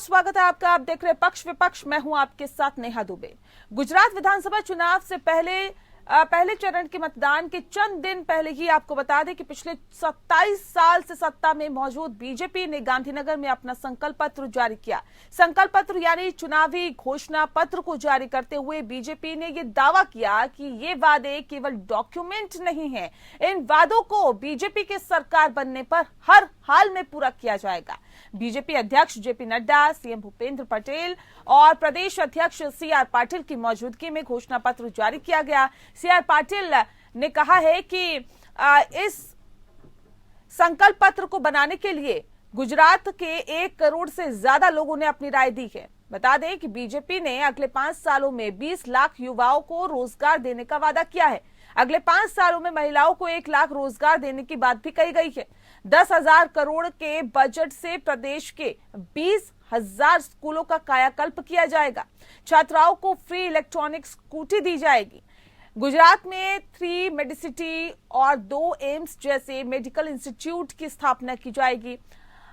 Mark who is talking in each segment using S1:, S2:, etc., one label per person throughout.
S1: बहुत स्वागत है आपका। आप देख रहे पक्ष विपक्ष, मैं हूं आपके साथ नेहा दुबे। गुजरात विधानसभा चुनाव से पहले चरण के मतदान के चंद दिन पहले ही आपको बता दें कि पिछले 27 साल से सत्ता में मौजूद बीजेपी ने गांधीनगर में अपना संकल्प पत्र जारी किया। संकल्प पत्र यानी चुनावी घोषणा पत्र को जारी करते हुए बीजेपी ने यह दावा किया कि ये वादे केवल डॉक्यूमेंट नहीं हैं, इन वादों को बीजेपी के सरकार बनने पर हर हाल में पूरा किया जाएगा। बीजेपी अध्यक्ष जेपी नड्डा, सीएम भूपेंद्र पटेल और प्रदेश अध्यक्ष सीआर पाटिल की मौजूदगी में घोषणा पत्र जारी किया गया। सीआर पाटिल ने कहा है कि इस संकल्प पत्र को बनाने के लिए गुजरात के 1 करोड़ से ज्यादा लोगों ने अपनी राय दी है। बता दें कि बीजेपी ने अगले 5 सालों में 20 लाख युवाओं को रोजगार देने का वादा किया है। अगले 5 सालों में महिलाओं को 1 लाख रोजगार देने की बात भी कही गई है। 10,000 करोड़ के बजट से प्रदेश के 20,000 स्कूलों का कायाकल्प किया जाएगा। छात्राओं को फ्री इलेक्ट्रॉनिक स्कूटी दी जाएगी। गुजरात में 3 मेडिसिटी और 2 एम्स जैसे मेडिकल इंस्टीट्यूट की स्थापना की जाएगी।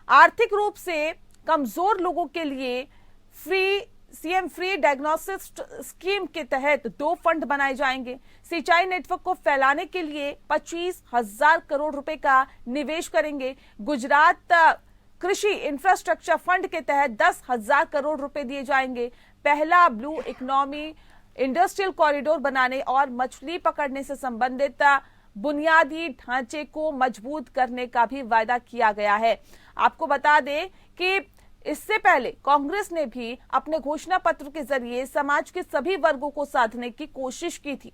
S1: आर्थिक रूप से कमजोर लोगों के लिए सीएम फ्री डायग्नोस्टिक स्कीम के तहत 2 फंड बनाए जाएंगे। सिंचाई नेटवर्क को फैलाने के लिए 25,000 करोड़ रुपए का निवेश करेंगे। गुजरात कृषि इंफ्रास्ट्रक्चर फंड के तहत 10,000 करोड़ रुपए दिए जाएंगे। पहला ब्लू इकोनॉमी इंडस्ट्रियल कॉरिडोर बनाने और मछली पकड़ने से संबंधित बुनियादी ढांचे को मजबूत करने का भी वायदा किया गया है। आपको बता दें कि इससे पहले कांग्रेस ने भी अपने घोषणा पत्र के जरिए समाज के सभी वर्गों को साधने की कोशिश की थी।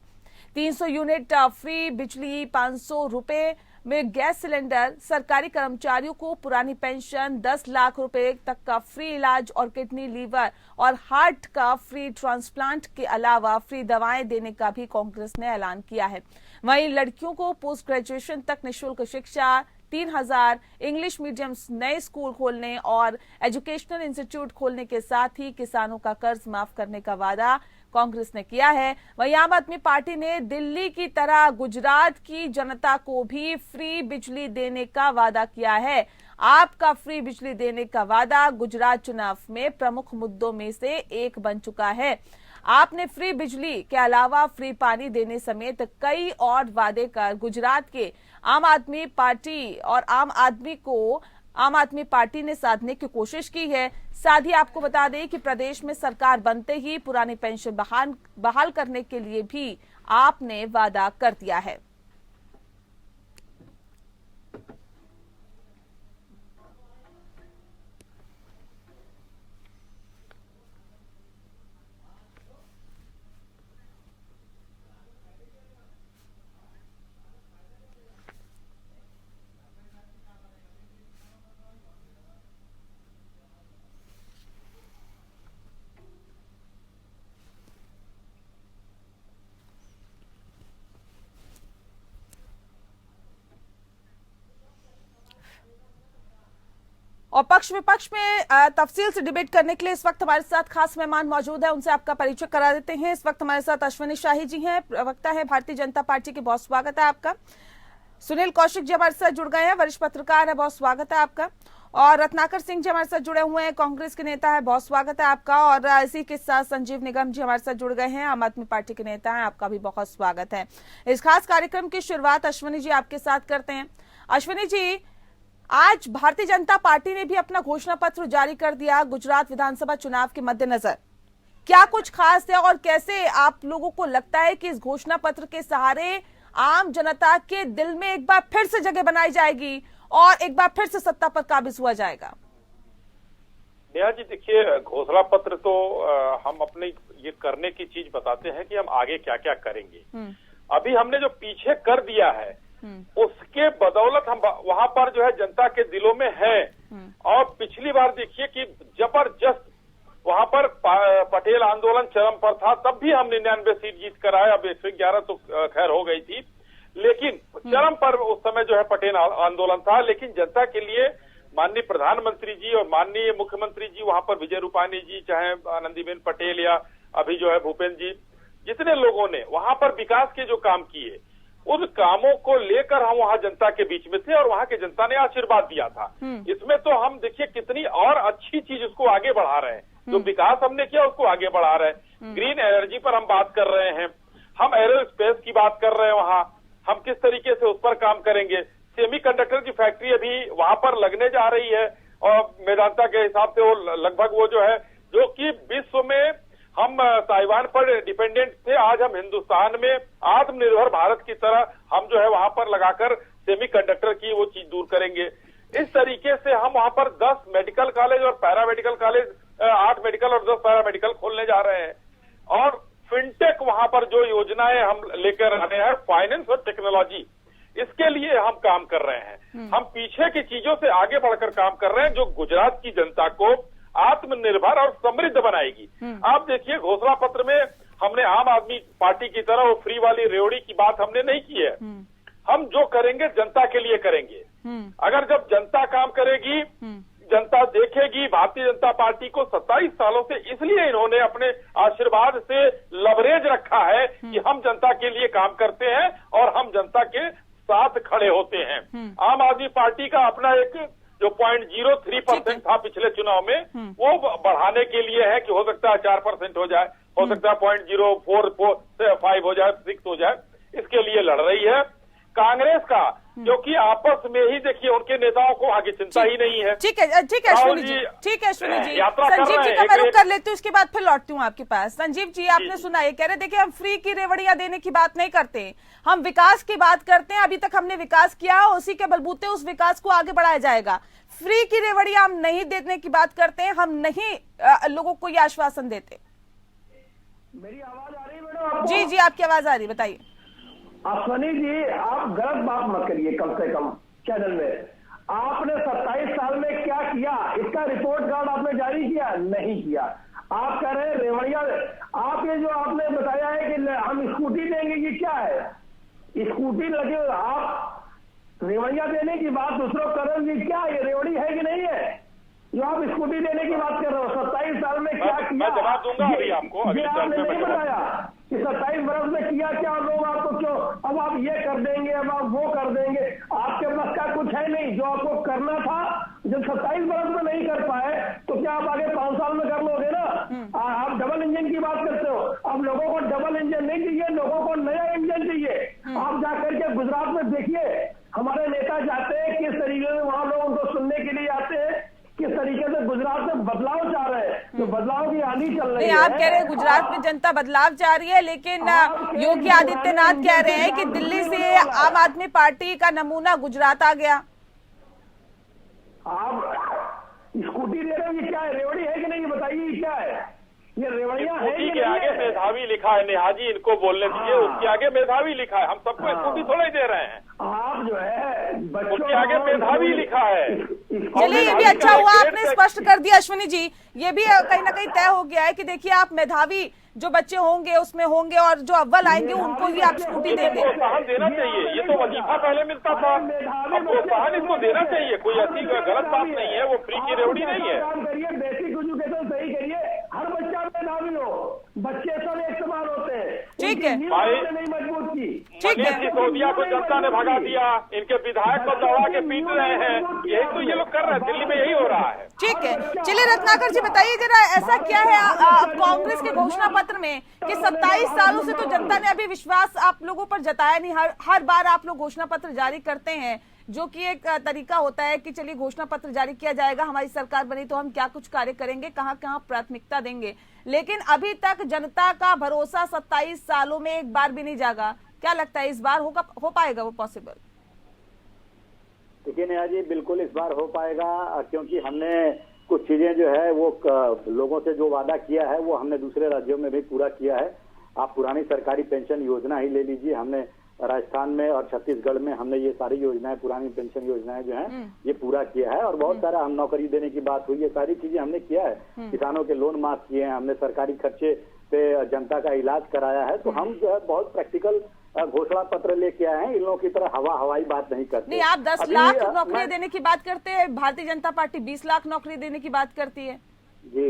S1: 300 यूनिट फ्री बिजली, 500 रुपए में गैस सिलेंडर, सरकारी कर्मचारियों को पुरानी पेंशन, 10 लाख रुपए तक का फ्री इलाज और किडनी, लीवर और हार्ट का फ्री ट्रांसप्लांट के अलावा फ्री दवाएं देने का भी कांग्रेस ने ऐलान किया है। वहीं लड़कियों को पोस्ट ग्रेजुएशन तक निःशुल्क शिक्षा, 3,000 इंग्लिश मीडियम नए स्कूल खोलने और एजुकेशनल इंस्टीट्यूट खोलने के साथ ही किसानों का कर्ज माफ करने का वादा कांग्रेस ने किया है। वहीं आम आदमी पार्टी ने दिल्ली की तरह गुजरात की जनता को भी फ्री बिजली देने का वादा किया है। आपका फ्री बिजली देने का वादा गुजरात चुनाव में प्रमुख मुद्दों में से एक बन चुका है। आपने फ्री बिजली के अलावा फ्री पानी देने समेत कई और वादे कर गुजरात के आम आदमी पार्टी ने साधने की कोशिश की है। साथ ही आपको बता दें कि प्रदेश में सरकार बनते ही पुरानी पेंशन बहाल करने के लिए भी आपने वादा कर दिया है। और पक्ष विपक्ष में तफसील से डिबेट करने के लिए इस वक्त हमारे साथ खास मेहमान मौजूद है, उनसे आपका परिचय करा देते हैं। इस वक्त हमारे साथ अश्विनी शाही जी हैं, प्रवक्ता है भारतीय जनता पार्टी के, बहुत स्वागत है आपका। सुनील कौशिक जी हमारे साथ जुड़ गए हैं, वरिष्ठ पत्रकार है, बहुत स्वागत है आपका। और रत्नाकर सिंह जी हमारे साथ जुड़े हुए हैं, कांग्रेस के नेता है, बहुत स्वागत है आपका। और इसी के साथ संजीव निगम जी हमारे साथ जुड़ गए हैं, आम आदमी पार्टी के नेता हैं, आपका भी बहुत स्वागत है। इस खास कार्यक्रम की शुरुआत अश्विनी जी आपके साथ करते हैं। अश्विनी जी, आज भारतीय जनता पार्टी ने भी अपना घोषणा पत्र जारी कर दिया गुजरात विधानसभा चुनाव के मद्देनजर। क्या कुछ खास है और कैसे आप लोगों को लगता है कि इस घोषणा पत्र के सहारे आम जनता के दिल में एक बार फिर से जगह बनाई जाएगी और एक बार फिर से सत्ता पर काबिज हुआ जाएगा?
S2: नेहा जी, देखिए, घोषणा पत्र तो हम अपने ये करने की चीज बताते हैं कि हम आगे क्या क्या करेंगे। अभी हमने जो पीछे कर दिया है उसके बदौलत हम वहां पर जो है जनता के दिलों में है। और पिछली बार देखिए कि जबरदस्त वहां पर पटेल आंदोलन चरम पर था, तब भी हम 99 सीट जीत कर आए। अब 111 तो खैर हो गई थी, लेकिन चरम पर उस समय जो है पटेल आंदोलन था। लेकिन जनता के लिए माननीय प्रधानमंत्री जी और माननीय मुख्यमंत्री जी, वहां पर विजय रूपानी जी, चाहे आनंदीबेन पटेल या अभी जो है भूपेंद्र जी, जितने लोगों ने वहां पर विकास के जो काम किए, उन कामों को लेकर हम वहां जनता के बीच में थे और वहां की जनता ने आशीर्वाद दिया था। इसमें तो हम देखिए कितनी और अच्छी चीज उसको आगे बढ़ा रहे हैं, जो विकास हमने किया उसको आगे बढ़ा रहे हैं। ग्रीन एनर्जी पर हम बात कर रहे हैं, हम एरो स्पेस की बात कर रहे हैं, वहां हम किस तरीके से उस पर काम करेंगे। सेमीकंडक्टर की फैक्ट्री अभी वहां पर लगने जा रही है और मेदांता के हिसाब से वो लगभग वो जो है, जो कि विश्व में हम ताइवान पर डिपेंडेंट थे, आज हम हिंदुस्तान में आत्मनिर्भर भारत की तरह हम जो है वहां पर लगाकर सेमीकंडक्टर की वो चीज दूर करेंगे। इस तरीके से हम वहां पर 10 मेडिकल कॉलेज और पैरामेडिकल कॉलेज, 8 मेडिकल और 10 पैरामेडिकल खोलने जा रहे हैं। और फिनटेक वहां पर जो योजनाएं हम लेकर आ रहे हैं, फाइनेंस और टेक्नोलॉजी, इसके लिए हम काम कर रहे हैं। हम पीछे की चीजों से आगे बढ़कर काम कर रहे हैं, जो गुजरात की जनता को आत्मनिर्भर और समृद्ध बनाएगी। आप देखिए घोषणा पत्र में हमने आम आदमी पार्टी की तरह वो फ्री वाली रेवड़ी की बात हमने नहीं की है। हम जो करेंगे जनता के लिए करेंगे। अगर जब जनता काम करेगी, जनता देखेगी। भारतीय जनता पार्टी को 27 सालों से इसलिए इन्होंने अपने आशीर्वाद से लवरेज रखा है कि हम जनता के लिए काम करते हैं और हम जनता के साथ खड़े होते हैं। आम आदमी पार्टी का अपना एक जो 0.03% था पिछले चुनाव में, वो बढ़ाने के लिए है कि हो सकता है 4% हो जाए, हो सकता है 0.045 हो जाए, 6 हो जाए, इसके लिए लड़ रही है। कांग्रेस का जो कि आपस में ही देखिए उनके नेताओं को आगे चिंता ही नहीं है।
S1: ठीक है अश्विनी जी, ठीक है अश्विनी जी। संजीव जी का मैं रुक कर लेती हूँ, उसके बाद फिर लौटती हूँ आपके पास। संजीव जी, आपने सुना ये कह रहे, देखिए हम फ्री की रेवड़ियां देने की बात नहीं करते, हम विकास की बात करते हैं। अभी तक हमने विकास किया, उसी के बलबूते उस विकास को आगे बढ़ाया जाएगा। फ्री की रेवड़ियां हम नहीं देने की बात करते हैं, हम नहीं लोगों को ये आश्वासन देते।
S3: मेरी आवाज आ रही है मैडम?
S1: जी जी, आपकी आवाज आ रही, बताइए।
S3: अश्विनी जी, आप गलत बात मत करिए। कम से कम चैनल में आपने 27 साल में क्या किया, इसका रिपोर्ट कार्ड आपने जारी किया? नहीं किया। आप कह रहे हैं रेवड़िया, आप ये जो आपने बताया है कि हम स्कूटी देंगे, ये क्या है? स्कूटी लगे, आप रेवड़िया देने की बात दूसरों कर रहे हैं, क्या ये रेवड़ी है कि नहीं है जो आप स्कूटी देने की बात कर रहे हो? 27 साल में क्या किया?
S2: मैं जवाब दूंगा अभी आपको।
S3: ये आपने नहीं बताया कि 27 वर्ष में किया क्या, और लोग आपको क्यों अब आप ये कर देंगे, अब आप वो कर देंगे। आपके पास का कुछ है नहीं। जो आपको करना था, जब 27 वर्ष में नहीं कर पाए तो क्या आप आगे 5 साल में कर लोगे ना? आप डबल इंजन की बात करते हो। अब लोगों को डबल इंजन नहीं चाहिए, लोगों को नया इंजन चाहिए। आप जाकर के गुजरात में देखिए, हमारे नेता जाते हैं, किस तरीके से वहां लोग उनको सुनने के लिए आते हैं, किस तरीके से गुजरात में बदलाव चाह रहे हैं। तो बदलाव की आंधी चल रही है।
S1: आप कह रहे हैं गुजरात में जनता बदलाव चाह रही है, लेकिन योगी आदित्यनाथ कह रहे हैं कि दिल्ली से आम आदमी पार्टी का नमूना गुजरात आ गया।
S3: आप स्कूटी दे रहे हो, ये क्या है? रेवड़ी है कि नहीं, बताइए ये क्या है? ये रेवड़िया है
S2: स्कूटी के आगे मेधावी लिखा है। नेहा जी, इनको बोलने दीजिए। उसके आगे मेधावी लिखा है। हम सबको स्कूटी थोड़ा ही दे रहे हैं।
S3: आप जो है बच्चों,
S2: उसके आगे मेधावी लिखा है।
S1: चलिए, ये भी अच्छा हुआ आपने स्पष्ट कर दिया अश्विनी जी। ये भी कहीं ना कहीं तय हो गया है कि देखिए आप मेधावी जो बच्चे होंगे उसमें होंगे, और जो अव्वल आएंगे उनको ही आप स्कूटी देंगे।
S2: प्रोत्साहन देना चाहिए। ये तो वजीफा पहले मिलता था, अब प्रोत्साहन इसको देना चाहिए। कोई ऐसी गलत बात नहीं है, वो फ्री की रेवड़ी नहीं है।
S3: काम करिए, बेसिक एजुकेशन सही करिए, हर बच्चा मेधावी हो, बच्चे सब एक समान होते हैं।
S1: ठीक है
S3: भाई, नहीं मजबूत की।
S1: ठीक है।
S2: सिसोदिया को जनता ने भगा दिया, इनके विधायक को दौड़ा के पीट रहे हैं। यही तो ये लोग कर रहे हैं, दिल्ली में यही हो रहा है।
S1: ठीक है, चलिए रत्नाकर जी बताइए जरा, ऐसा क्या है कांग्रेस के घोषणा पत्र में कि 27 सालों से तो जनता ने अभी विश्वास आप लोगों पर जताया नहीं। हर बार आप लोग घोषणा पत्र जारी करते हैं, जो कि एक तरीका होता है कि चलिए घोषणा पत्र जारी किया जाएगा, हमारी सरकार बनी तो हम क्या कुछ कार्य करेंगे, कहाँ कहाँ प्राथमिकता देंगे। लेकिन अभी तक जनता का भरोसा 27 सालों में एक बार भी नहीं जागा। क्या लगता है इस बार हो पाएगा वो पॉसिबल?
S4: देखिए नेहा जी, बिल्कुल इस बार हो पाएगा, क्योंकि हमने कुछ चीजें जो है वो लोगों से जो वादा किया है वो हमने दूसरे राज्यों में भी पूरा किया है। आप पुरानी सरकारी पेंशन योजना ही ले लीजिए, हमने राजस्थान में और छत्तीसगढ़ में हमने ये सारी योजनाएं, पुरानी पेंशन योजनाएं जो हैं ये पूरा किया है। और बहुत सारा हम नौकरी देने की बात हुई, ये सारी चीजें हमने किया है। किसानों के लोन माफ किए हैं, हमने सरकारी खर्चे पे जनता का इलाज कराया है। तो हम जो है बहुत प्रैक्टिकल घोषणा पत्र लेके आए हैं। इन लोगों की तरह हवाई बात नहीं करते।
S1: नहीं, आप 10 लाख नौकरी देने की बात करते हैं, भारतीय जनता पार्टी 20 लाख नौकरी देने की बात करती है।
S4: जी,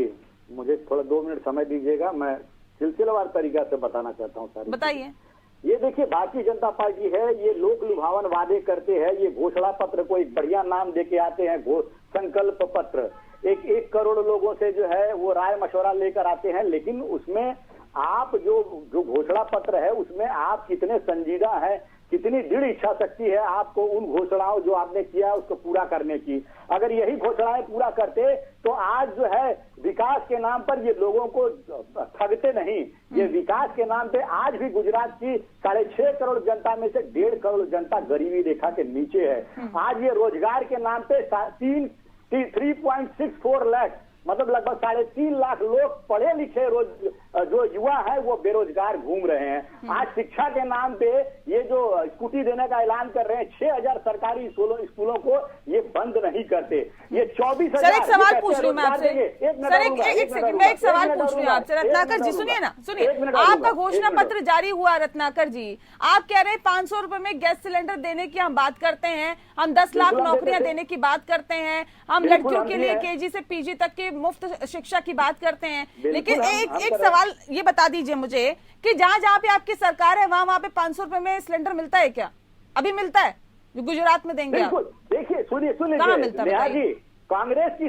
S4: मुझे थोड़ा 2 मिनट समय दीजिएगा, मैं सिलसिलेवार तरीका से बताना चाहता हूँ। सारी
S1: बताइए।
S4: ये देखिए भारतीय जनता पार्टी है, ये लोक लुभावन वादे करते हैं, ये घोषणा पत्र को एक बढ़िया नाम देके आते हैं, संकल्प पत्र। 1 करोड़ लोगों से जो है वो राय मशवरा लेकर आते हैं, लेकिन उसमें आप जो घोषणा पत्र है उसमें आप कितने संजीदा हैं, कितनी दृढ़ इच्छा शक्ति है आपको उन घोषणाओं जो आपने किया है उसको पूरा करने की। अगर यही घोषणाएं पूरा करते तो आज जो है विकास के नाम पर ये लोगों को ठगते नहीं। ये विकास के नाम पे आज भी गुजरात की 6.5 करोड़ जनता में से 1.5 करोड़ जनता गरीबी रेखा के नीचे है। आज ये रोजगार के नाम पे 3.64 लाख मतलब लगभग 3.5 लाख लोग पढ़े लिखे जो युवा है वो बेरोजगार घूम रहे हैं। आज शिक्षा के नाम पे ये जो स्कूटी देने का ऐलान कर रहे हैं, 6,000 सरकारी स्कूलों को ये बंद नहीं करते। ये 24,000।
S1: सर एक सवाल पूछ रही हूँ मैं आपसे, सर मैं एक सवाल पूछ रही हूँ आपसे। रत्नाकर जी सुनिए ना, सुनिए, आपका घोषणा पत्र जारी हुआ रत्नाकर जी, आप कह रहे हैं 500 रुपए में गैस सिलेंडर देने की हम बात करते हैं, हम 10 लाख नौकरियां देने की बात करते हैं, हम लड़कियों के लिए केजी से पीजी तक की मुफ्त शिक्षा की बात करते हैं। लेकिन एक सवाल ये बता दीजिए मुझे कि जहां पे आपकी सरकार है वहां पे 500 रुपए में सिलेंडर मिलता है क्या? अभी मिलता है जो गुजरात में देंगे आप?
S4: देखिए सुनिए
S1: कहाँ मिलता है?
S4: कांग्रेस की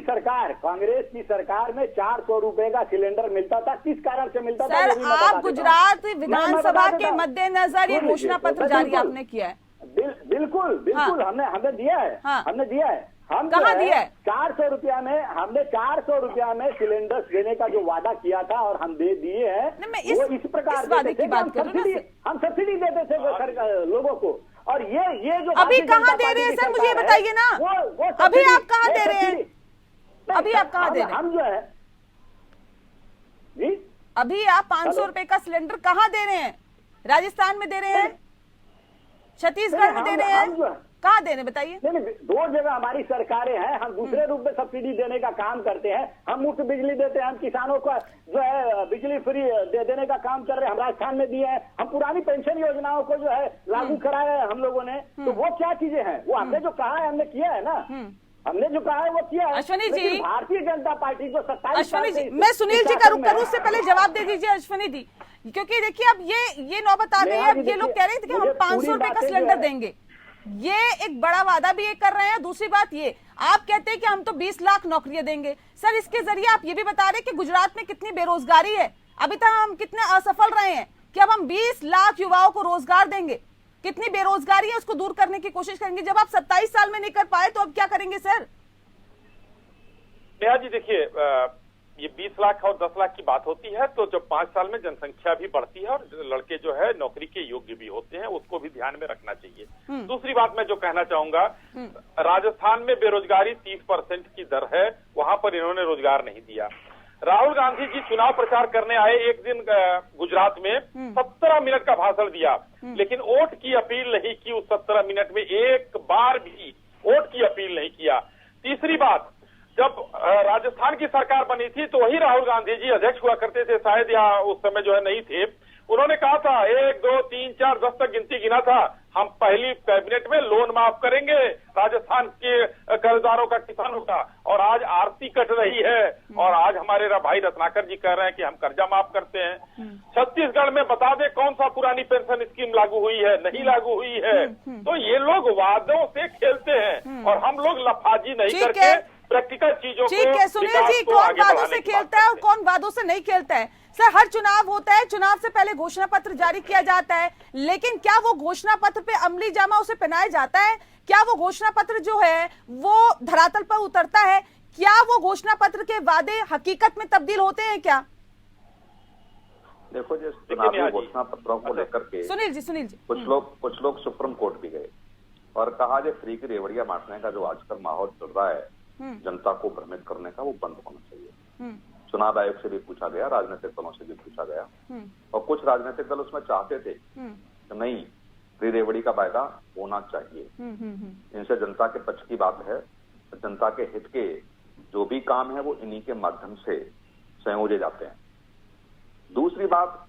S4: सरकार में 400 रुपए का सिलेंडर मिलता था। किस कारण से मिलता था?
S1: सर आप गुजरात विधानसभा के मद्देनजर ये घोषणा पत्र जारी आपने किया है?
S4: बिल्कुल हमने दिया है। हमने दिया है। हम
S1: कहाँ दिया है?
S4: 400 रुपया में हमने 400 रुपया में सिलेंडर देने का जो वादा किया था और हम दे दिए हैं। वो इस प्रकार हम सब्सिडी देते थे लोगों को। और ये जो
S1: अभी कहाँ दे रहे हैं सर, मुझे बताइए ना, अभी आप कहाँ दे रहे हैं? अभी आप कहाँ दे रहे हैं?
S4: हम जो है जी,
S1: अभी आप 500 रुपए का सिलेंडर कहाँ दे रहे हैं? राजस्थान में दे रहे हैं, छत्तीसगढ़ में दे रहे हैं, कहाँ दे रहे हैं बताइए?
S4: नहीं, 2 जगह हमारी सरकारें हैं। हम दूसरे रूप में सब्सिडी देने का काम करते हैं। हम मुफ्त बिजली देते हैं, हम किसानों को जो है बिजली फ्री देने का काम कर रहे हैं। हम राजस्थान में दिए हैं। हम पुरानी पेंशन योजनाओं को जो है लागू कराया है हम लोगों ने। तो वो क्या चीजें हैं? वो हमने जो कहा है हमने किया है ना, हमने जो कहा है वो किया है।
S1: अश्विनी जी,
S4: भारतीय जनता पार्टी को 27
S1: अश्विनी जी, मैं सुनील जी का रुख करूं उससे पहले जवाब दे दीजिए अश्विनी जी, क्योंकि देखिए अब ये नौबत आ गई है। अब ये लोग कह रहे थे कि हम 500 रुपए का सिलेंडर देंगे, ये एक बड़ा वादा भी ये कर रहे हैं। दूसरी बात ये आप कहते हैं कि हम तो 20 लाख नौकरियां देंगे। सर इसके जरिए आप ये भी बता रहे हैं कि गुजरात में कितनी बेरोजगारी है, अभी तक हम कितने असफल रहे हैं कि अब हम 20 लाख युवाओं को रोजगार देंगे। कितनी बेरोजगारी है उसको दूर करने की कोशिश करेंगे। जब आप 27 साल में नहीं कर पाए तो अब क्या करेंगे सर?
S2: नेहा जी देखिए, ये 20 लाख और 10 लाख की बात होती है तो जब 5 साल में जनसंख्या भी बढ़ती है और लड़के जो है नौकरी के योग्य भी होते हैं, उसको भी ध्यान में रखना चाहिए। दूसरी बात मैं जो कहना चाहूंगा, राजस्थान में बेरोजगारी 30% की दर है, वहां पर इन्होंने रोजगार नहीं दिया। राहुल गांधी जी चुनाव प्रचार करने आए, एक दिन गुजरात में 17 मिनट का भाषण दिया, लेकिन वोट की अपील नहीं की। उस 17 मिनट में एक बार भी वोट की अपील नहीं किया। तीसरी बात, जब राजस्थान की सरकार बनी थी तो वही राहुल गांधी जी अध्यक्ष हुआ करते थे, शायद यहाँ उस समय जो है नहीं थे। उन्होंने कहा था 1 2 3 4 10 तक गिनती गिना था, हम पहली कैबिनेट में लोन माफ करेंगे राजस्थान के कर्जदारों का, किसानों का। और आज आरती कट रही है और आज हमारे भाई रत्नाकर जी कह रहे हैं कि हम कर्जा माफ करते हैं। छत्तीसगढ़ में बता दें कौन सा पुरानी पेंशन स्कीम लागू हुई है? नहीं लागू हुई है। तो ये लोग वादों से खेलते हैं और हम लोग लफाजी नहीं करके प्रैक्टिकल चीजों
S1: ठीक है सुनील जी, कौन वादों से खेलता है और कौन वादों से नहीं खेलता है? सर हर चुनाव होता है, चुनाव से पहले घोषणा पत्र जारी किया जाता है, लेकिन क्या वो घोषणा पत्र पे अमली जामा उसे पहनाया जाता है? क्या वो घोषणा पत्र जो है वो धरातल पर उतरता है? क्या वो घोषणा पत्र के वादे हकीकत में तब्दील होते हैं क्या?
S5: देखो जिस चुनावी घोषणा पत्रों को लेकर के
S1: सुनील जी
S5: कुछ लोग सुप्रीम कोर्ट भी गए और कहा जो फ्री की रेवड़िया बांटने का जो आजकल माहौल चल रहा है जनता को भ्रमित करने का, वो बंद होना चाहिए। चुनाव आयोग से भी पूछा गया, राजनीतिक दलों से भी पूछा गया और कुछ राजनीतिक दल उसमें चाहते थे कि नहीं, फ्री रेवड़ी का वायदा होना चाहिए। इनसे जनता के पक्ष की बात है, जनता के हित के जो भी काम है वो इन्हीं के माध्यम से संयोजे जाते हैं। दूसरी बात,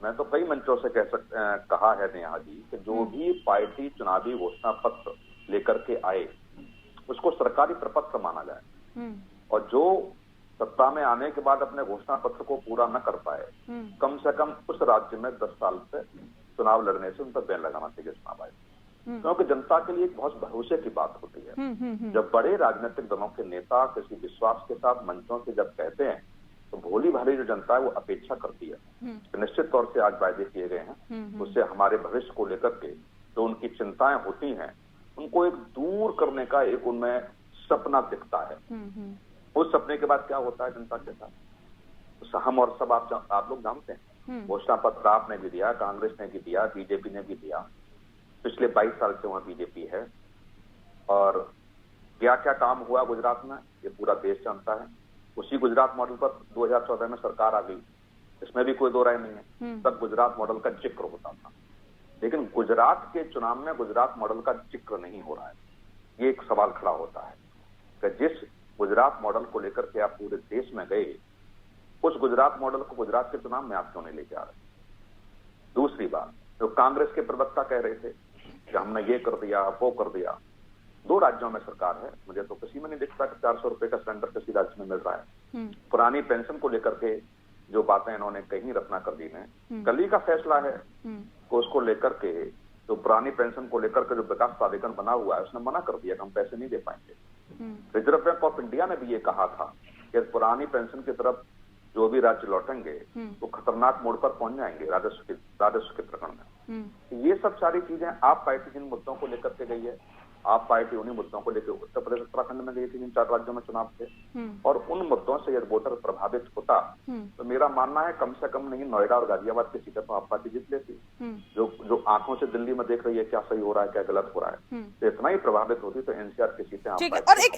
S5: मैं तो कई मंचों से कहा है नेहा जी कि जो भी पार्टी चुनावी घोषणा पत्र लेकर के आए उसको सरकारी प्रपत्र माना जाए और जो सत्ता में आने के बाद अपने घोषणा पत्र को पूरा न कर पाए, कम से कम उस राज्य में 10 साल से चुनाव लड़ने से उन पर बैन लगाना चाहिए चुनाव आयोग, क्योंकि जनता के लिए एक बहुत भरोसे की बात होती है। जब बड़े राजनीतिक दलों के नेता किसी विश्वास के साथ मंचों से जब कहते हैं तो भोली भाली जो जनता है वो अपेक्षा करती है कि निश्चित तौर से आज वायदे किए गए हैं, उससे हमारे भविष्य को लेकर के जो उनकी चिंताएं होती हैं उनको एक दूर करने का एक उनमें सपना दिखता है। उस सपने के बाद क्या होता है जनता के साथ, तो हम और सब आप लोग जानते हैं। घोषणा पत्र आपने भी दिया, कांग्रेस ने भी दिया, बीजेपी ने भी दिया, पिछले 22 साल से वहां बीजेपी है, और क्या क्या काम हुआ गुजरात में ये पूरा देश जानता है। उसी गुजरात मॉडल पर 2014 में सरकार आ गई, इसमें भी कोई दो राय नहीं है। तब गुजरात मॉडल का जिक्र होता था, लेकिन गुजरात के चुनाव में गुजरात मॉडल का जिक्र नहीं हो रहा है। ये एक सवाल खड़ा होता है कि जिस गुजरात मॉडल को लेकर के आप पूरे देश में गए, उस गुजरात मॉडल को गुजरात के चुनाव में आप क्यों नहीं लेके आ रहे। दूसरी बात, जो कांग्रेस के प्रवक्ता कह रहे थे कि हमने ये कर दिया वो कर दिया, 2 राज्यों में सरकार है, मुझे तो किसी में नहीं दिखता कि 400 रुपए का सिलेंडर किसी राज्य में मिल रहा है। पुरानी पेंशन को लेकर के जो बातें इन्होंने कहीं रत्नाकर दी ने, कल ही का फैसला है कि उसको लेकर के जो पुरानी पेंशन को लेकर के जो विकास प्राधिकरण बना हुआ है उसने मना कर दिया कि हम पैसे नहीं दे पाएंगे। रिजर्व बैंक ऑफ इंडिया ने भी ये कहा था कि पुरानी पेंशन की तरफ जो भी राज्य लौटेंगे वो खतरनाक मोड़ पर पहुंच जाएंगे राजस्व के प्रकरण में। ये सब सारी चीजें आप पार्टी जिन मुद्दों को लेकर के गई है, आप पार्टी उन्हीं मुद्दों को लेकर उत्तर प्रदेश उत्तराखंड में गई थी जिन 4 राज्यों में चुनाव थे, और उन मुद्दों से यदि वोटर प्रभावित होता तो मेरा मानना है कम से कम नहीं नोएडा और गाजियाबाद की सीटें तो आप पार्टी जीत लेती। जो आंखों से दिल्ली में देख रही है क्या सही हो रहा है क्या गलत हो रहा है, तो इतना ही प्रभावित होती तो एनसीआर की सीटें।
S1: ठीक है, और एक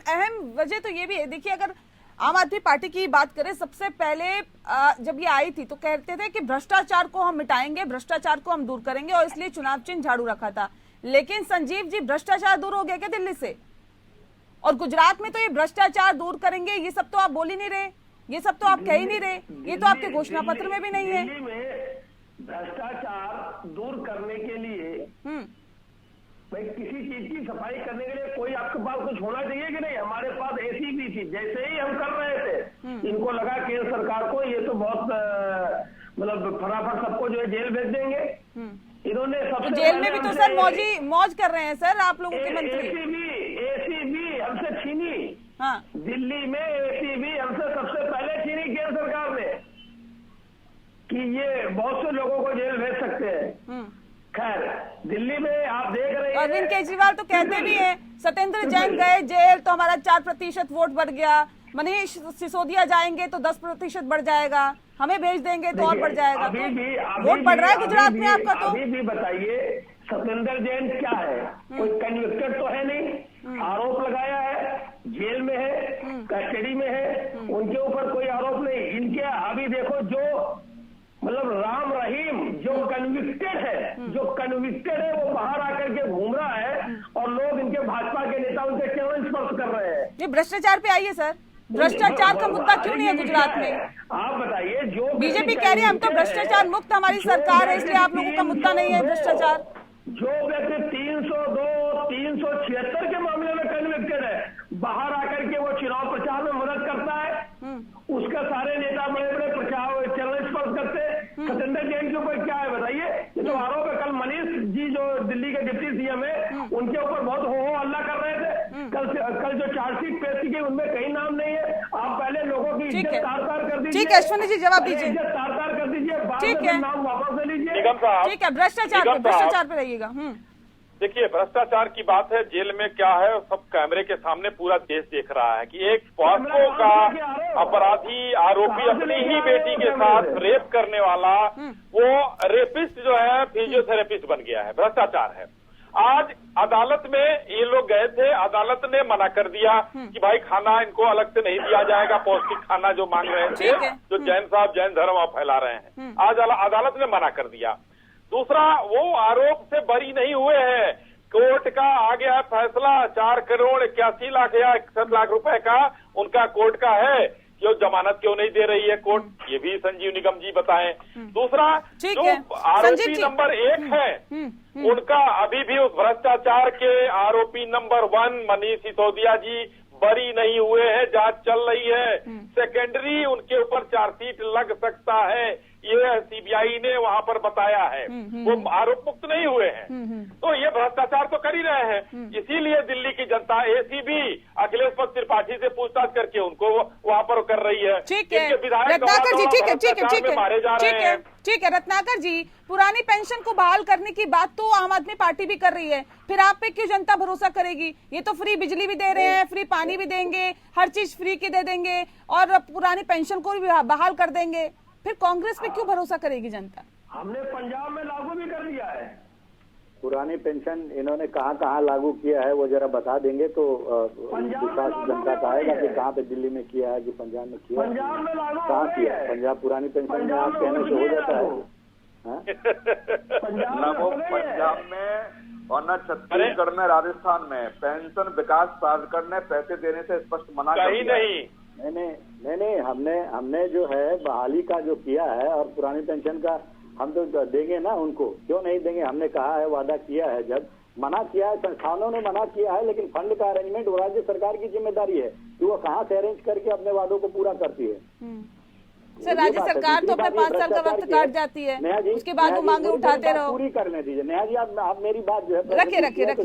S1: अहम वजह तो ये भी है, देखिए अगर आम आदमी पार्टी की बात करें, सबसे पहले जब ये आई थी तो कहते थे कि भ्रष्टाचार को हम मिटाएंगे, भ्रष्टाचार को हम दूर करेंगे, और इसलिए चुनाव चिन्ह झाड़ू रखा था। लेकिन संजीव जी, भ्रष्टाचार दूर हो गया क्या दिल्ली से? और गुजरात में तो ये भ्रष्टाचार दूर करेंगे ये सब तो आप बोल ही नहीं रहे, ये सब तो आप कह ही नहीं रहे, ये तो आपके घोषणा पत्र में भी नहीं है।
S3: दिल्ली में भ्रष्टाचार दूर करने के लिए भाई किसी चीज की सफाई करने के लिए कोई आपके पास कुछ होना चाहिए कि नहीं। हमारे पास एसीबी थी, जैसे ही हम कर रहे थे इनको लगा केंद्र सरकार को ये तो बहुत मतलब फटाफट सबको जो है जेल भेज देंगे। इन्होंने सबसे
S1: जेल में भी तो सर मौज कर रहे हैं सर आप लोगों के मंत्री।
S3: एसीबी हमसे छीनी।
S1: हाँ,
S3: दिल्ली में एसीबी हमसे सबसे पहले छीनी केंद्र सरकार ने कि ये बहुत से लोगों को जेल भेज सकते हैं। खैर, दिल्ली में आप देख रहे हैं,
S1: अरविंद केजरीवाल तो कहते भी हैं सत्येंद्र जैन गए जेल तो हमारा 4% वोट बढ़ गया, मनीष सिसोदिया जाएंगे तो 10% बढ़ जाएगा, हमें भेज देंगे तो और बढ़ जाएगा। तो वोट बढ़ रहा है गुजरात में आपका। तो
S3: अभी भी बताइए सत्येंद्र जैन क्या है? कोई कन्विक्टेड तो है नहीं, आरोप लगाया है, जेल में है, कस्टडी में है, उनके ऊपर कोई आरोप नहीं। इनके अभी देखो जो मतलब राम रहीम जो कन्विक्टेड है वो बाहर आकर के घूम रहा है और लोग इनके भाजपा के नेता उनके चरण स्पर्श कर रहे हैं।
S1: ये भ्रष्टाचार पे आइए सर, भ्रष्टाचार का मुद्दा क्यों नहीं है गुजरात में?
S3: आप बताइए, जो
S1: बीजेपी कह रही है हम तो भ्रष्टाचार मुक्त हमारी सरकार है, इसलिए आप लोगों का मुद्दा नहीं है भ्रष्टाचार।
S3: जो व्यक्ति 302, 376 के मामले में कन्विक्टेड है, बाहर आकर के वो चुनाव प्रचार में मदद करता है, उसका सारे नेता बड़े बड़े प्रचार चरण स्पर्श करते। सत्येंद्र जैन के ऊपर क्या है बताइए? ये तो आरोप है। कल मनीष जी जो दिल्ली के डिप्टी सीएम है उनके ऊपर बहुत हो हल्ला कर रहे थे। कल जो चार्जशीट पेश की गई उनमें कहीं नाम नहीं है। आप पहले लोगों की इज्जत तार-तार कर दीजिए।
S1: ठीक है अश्विनी जी, जवाब दीजिए।
S3: इज्जत तार-तार कर दीजिए,
S1: ठीक है,
S3: नाम वापस ले लीजिए।
S1: ठीक है, भ्रष्टाचार पे रहिएगा।
S2: देखिए, भ्रष्टाचार की बात है, जेल में क्या है सब कैमरे के सामने पूरा देश देख रहा है कि एक पॉस्को का अपराधी आरोपी अपनी ही बेटी के साथ रेप करने वाला वो रेपिस्ट जो है फिजियोथेरेपिस्ट बन गया है। भ्रष्टाचार है। आज अदालत में ये लोग गए थे, अदालत ने मना कर दिया कि भाई खाना इनको अलग से नहीं दिया जाएगा, पौष्टिक खाना जो मांग रहे थे, जो जैन साहब जैन धर्म फैला रहे हैं, आज अदालत ने मना कर दिया। दूसरा, वो आरोप से बरी नहीं हुए हैं। कोर्ट का आ गया फैसला, 4,81,00,000 या 61 लाख रुपए का उनका कोर्ट का है, क्यों जमानत क्यों नहीं दे रही है कोर्ट, ये भी संजीव निगम जी बताएं। दूसरा, जो आरोपी नंबर 1 है उनका अभी भी उस भ्रष्टाचार के आरोपी नंबर 1 मनीष सिसोदिया जी बरी नहीं हुए हैं, जांच चल रही है। सेकेंडरी उनके ऊपर चार्जशीट लग सकता है, ये सीबीआई सीबीआई ने वहां पर बताया है, वो आरोप मुक्त नहीं हुए हैं। तो ये भ्रष्टाचार तो कर ही रहे हैं। इसीलिए दिल्ली की जनता एसीबी अखिलेश पद त्रिपाठी से पूछताछ करके उनको वहां पर कर रही है।
S1: ठीक है
S2: इनके विधायक
S1: रत्नाकर जी, ठीक है
S2: भ्रष्टाचार में मारे जा रहे हैं।
S1: ठीक है रत्नाकर जी, पुरानी पेंशन को बहाल करने की बात तो आम आदमी पार्टी भी कर रही है, फिर आप पे क्यों जनता भरोसा करेगी? ये तो फ्री बिजली भी दे रहे हैं, फ्री पानी भी देंगे, हर चीज फ्री की दे देंगे और पुरानी पेंशन को भी बहाल कर देंगे, फिर कांग्रेस पे क्यों भरोसा करेगी जनता?
S3: हमने पंजाब में लागू भी कर दिया है।
S4: पुरानी पेंशन इन्होंने कहाँ लागू किया है वो जरा बता देंगे तो विश्वास जनता का आएगा कि कहाँ पे दिल्ली में किया है कि पंजाब में किया है।
S3: पंजाब में लागू
S4: कहाँ किया है? पंजाब पुरानी पेंशन में आप कहने से हो जाता है?
S5: न वो पंजाब में और न छत्तीसगढ़ में, राजस्थान में पेंशन विकास प्राधिकरण ने पैसे देने से स्पष्ट मना कर दिया। नहीं, हमने जो है बहाली का जो किया है और पुरानी पेंशन का हम तो देंगे ना उनको, क्यों नहीं देंगे? हमने कहा है, वादा किया है, जब मना किया है, संस्थानों ने मना किया है, लेकिन फंड का अरेंजमेंट राज्य सरकार की जिम्मेदारी है कि वो कहाँ से अरेंज करके अपने वादों को पूरा करती है।
S1: सर राज्य सरकार तो अपने 5 साल का वक्त काट जाती है, उसके बाद वो मांगे उठाते रहो।
S4: पूरी करने दीजिए नेहा जी, आप मेरी बात जो है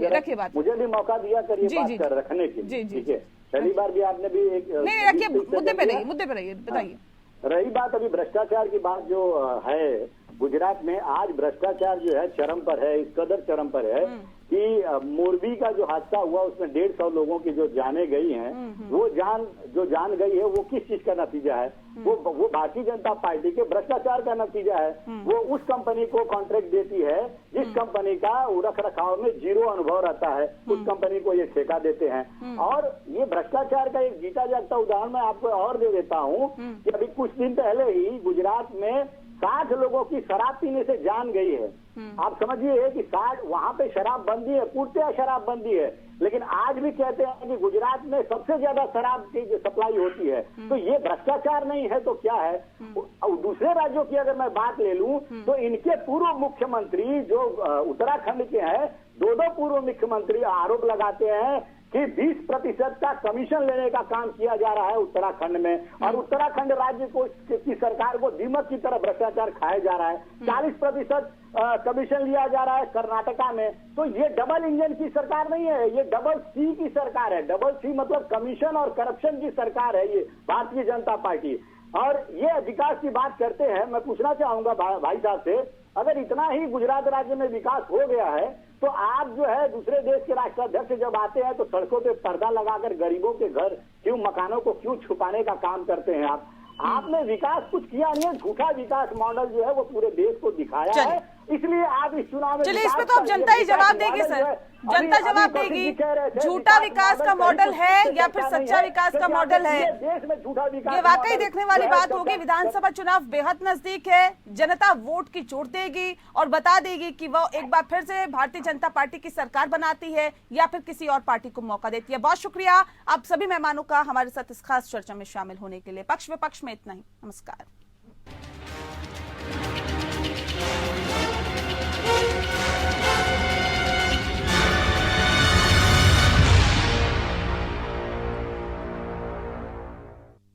S1: रखिए बात,
S4: मुझे भी मौका दिया करिए बात कर रखने के। ठीक है, पहली बार भी आपने भी एक
S1: नहीं रखिए, मुद्दे पे रहिए, बताइए।
S4: रही बात अभी भ्रष्टाचार की बात जो है, गुजरात में आज भ्रष्टाचार जो है चरम पर है, इस कदर चरम पर है कि मोरबी का जो हादसा हुआ उसमें 150 लोगों की जो जाने गई हैं, वो जान गई है, वो किस चीज का नतीजा है? वो भारतीय जनता पार्टी के भ्रष्टाचार का नतीजा है। वो उस कंपनी को कॉन्ट्रैक्ट देती है जिस कंपनी का रख रखाव में 0 अनुभव रहता है, उस कंपनी को ये ठेका देते हैं। और ये भ्रष्टाचार का एक जीता जागता उदाहरण मैं आपको और दे देता हूँ कि अभी कुछ दिन पहले ही गुजरात में 60 लोगों की शराब पीने से जान गई है। आप समझिए कि 60 वहां पे शराब बंदी है, पूर्णतः शराब बंदी है, लेकिन आज भी कहते हैं कि गुजरात में सबसे ज्यादा शराब की जो सप्लाई होती है। तो ये भ्रष्टाचार नहीं है तो क्या है? दूसरे राज्यों की अगर मैं बात ले लूं तो इनके पूर्व मुख्यमंत्री जो उत्तराखंड के हैं, 2 पूर्व मुख्यमंत्री आरोप लगाते हैं कि 20% का कमीशन लेने का काम किया जा रहा है उत्तराखंड में, और उत्तराखंड राज्य को की सरकार को दीमक की तरह भ्रष्टाचार खाया जा रहा है। 40% कमीशन लिया जा रहा है कर्नाटका में। तो ये डबल इंजन की सरकार नहीं है, ये डबल सी की सरकार है। डबल सी मतलब कमीशन और करप्शन की सरकार है ये भारतीय जनता पार्टी। और ये विकास की बात करते हैं, मैं पूछना चाहूंगा भाई साहब से, अगर इतना ही गुजरात राज्य में विकास हो गया है तो आप जो है दूसरे देश के राष्ट्राध्यक्ष जब आते हैं तो सड़कों पे पर्दा लगाकर गरीबों के घर क्यों, मकानों को क्यों छुपाने का काम करते हैं आपने विकास कुछ किया नहीं है, झूठा विकास मॉडल जो है वो पूरे देश को दिखाया है, इसलिए आप इस चुनाव में।
S1: चलिए, इसमें तो अब जनता ही जवाब देगी सर, जनता जवाब देगी झूठा विकास का मॉडल है या फिर सच्चा विकास का मॉडल है।
S4: देश में झूठा विकास,
S1: ये वाकई देखने वाली बात होगी। विधानसभा चुनाव बेहद नजदीक है, जनता वोट की चोट देगी और बता देगी कि वो एक बार फिर से भारतीय जनता पार्टी की सरकार बनाती है या फिर किसी और पार्टी को मौका देती है। बहुत शुक्रिया आप सभी मेहमानों का हमारे साथ इस खास चर्चा में शामिल होने के लिए। पक्ष विपक्ष में इतना ही, नमस्कार।